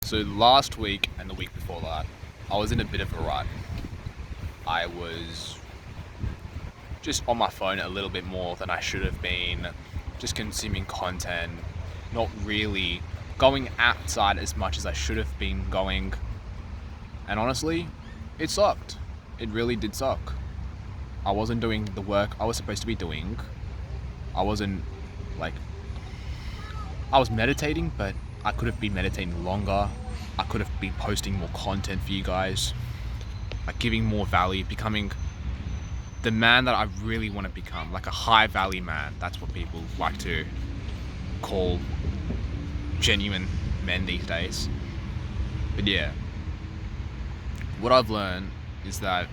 So last week and the week before that, I was in a bit of a rut. I was just on my phone a little bit more than I should have been, just consuming content, not really going outside as much as I should have been going. And honestly, it sucked. It really did suck. I wasn't doing the work I was supposed to be doing. I wasn't I was meditating, but I could have been meditating longer. I could have been posting more content for you guys, giving more value, becoming the man that I really want to become, like a high value man. That's what people like to call genuine men these days. But yeah, what I've learned is that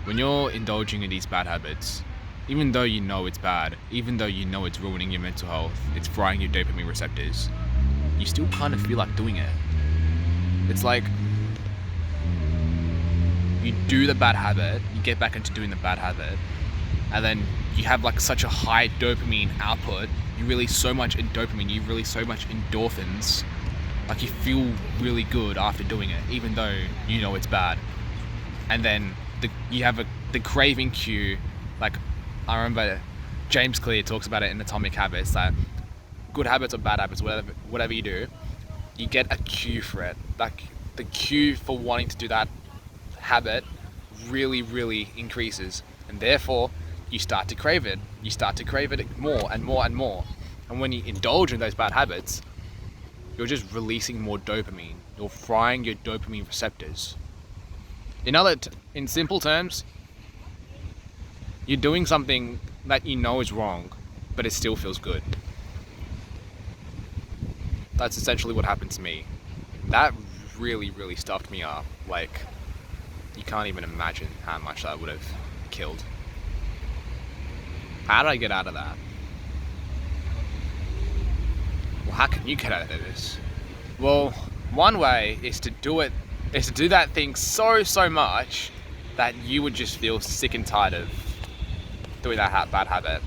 when you're indulging in these bad habits, even though you know it's bad, even though you know it's ruining your mental health, it's frying your dopamine receptors, you still kind of feel like doing it. It's like you do the bad habit, you get back into doing the bad habit, and then you have such a high dopamine output, you release so much dopamine, you release so much endorphins, you feel really good after doing it, even though you know it's bad. And then you have the craving cue. I remember James Clear talks about it in Atomic Habits, that good habits or bad habits, whatever you do, you get a cue for it. The cue for wanting to do that habit really, really increases, and therefore you start to crave it. You start to crave it more and more and more. And when you indulge in those bad habits, you're just releasing more dopamine. You're frying your dopamine receptors. In simple terms, you're doing something that you know is wrong, but it still feels good. That's essentially what happened to me. That really, really stuffed me up. You can't even imagine how much that would have killed. How did I get out of that? Well, how can you get out of this? Well, one way is to do that thing so much that you would just feel sick and tired of doing that bad habit.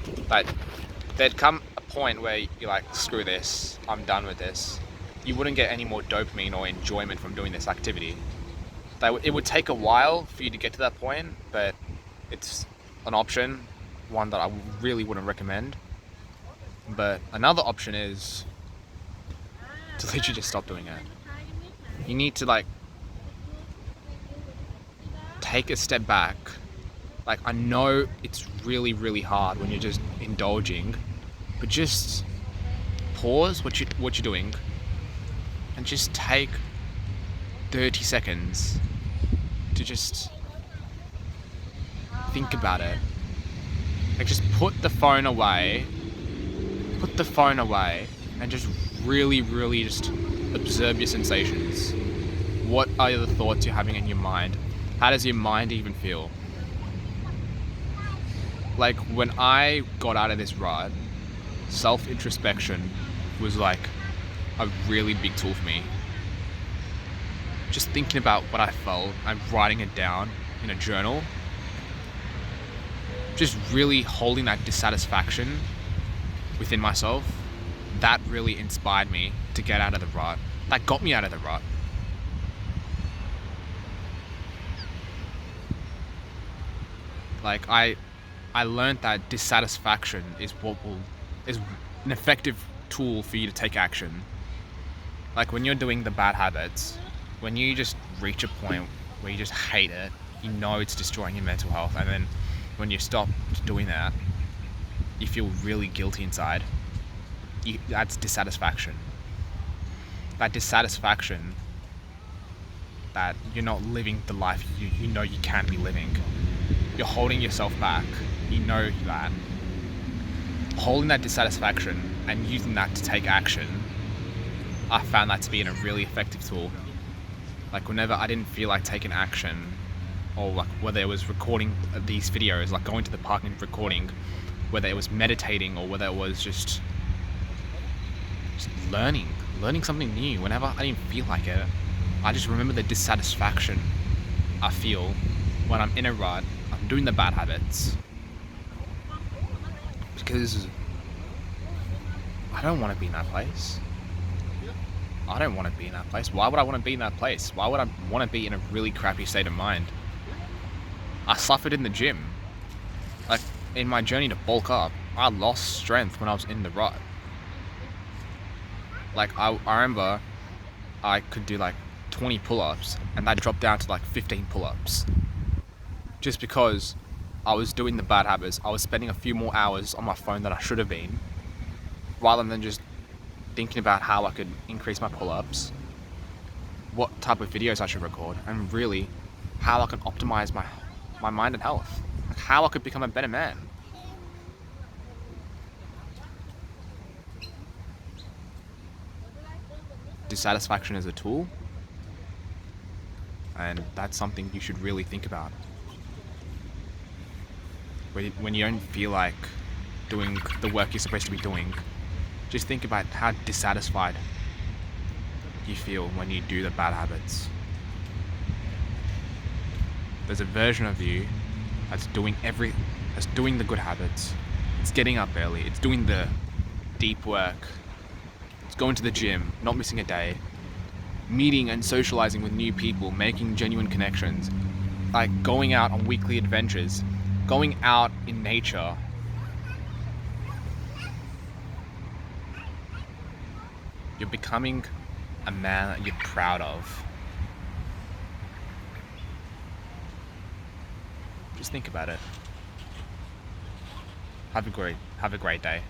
There'd come a point where you're like, screw this, I'm done with this. You wouldn't get any more dopamine or enjoyment from doing this activity. It would take a while for you to get to that point, but it's an option, one that I really wouldn't recommend. But another option is to literally just stop doing it. You need to take a step back. I know it's really, really hard when you're just indulging, but just pause what you're doing and just take 30 seconds to just think about it. Just put the phone away and just really, really just observe your sensations. What are the thoughts you're having in your mind? How does your mind even feel? When I got out of this rut, self-introspection was a really big tool for me. Just thinking about what I felt and writing it down in a journal, just really holding that dissatisfaction within myself, that really inspired me to get out of the rut. That got me out of the rut. I learned that dissatisfaction is an effective tool for you to take action. When you're doing the bad habits, when you just reach a point where you just hate it, you know it's destroying your mental health, and then when you stop doing that, you feel really guilty inside. That's dissatisfaction. That dissatisfaction that you're not living the life you know you can be living. You're holding yourself back. You know that. Holding that dissatisfaction and using that to take action, I found that to be a really effective tool. Whenever I didn't feel like taking action, or whether it was recording these videos, going to the park and recording, whether it was meditating or whether it was just learning something new, whenever I didn't feel like it, I just remember the dissatisfaction I feel when I'm in a rut, I'm doing the bad habits. Because I don't want to be in that place. I don't want to be in that place. Why would I want to be in that place? Why would I want to be in a really crappy state of mind? I suffered in the gym. Like, in my journey to bulk up, I lost strength when I was in the rut. Like, I remember I could do like 20 pull-ups, and that dropped down to like 15 pull-ups. Just because I was doing the bad habits. I was spending a few more hours on my phone than I should have been, rather than just thinking about how I could increase my pull-ups, what type of videos I should record, and really how I can optimize my mind and health. Like how I could become a better man. Dissatisfaction is a tool, and that's something you should really think about. When you don't feel like doing the work you're supposed to be doing, just think about how dissatisfied you feel when you do the bad habits. There's a version of you that's doing the good habits. It's getting up early. It's doing the deep work. It's going to the gym, not missing a day, meeting and socializing with new people, making genuine connections, like going out on weekly adventures, going out in nature. You're becoming a man that you're proud of. Just think about it. Have a great day.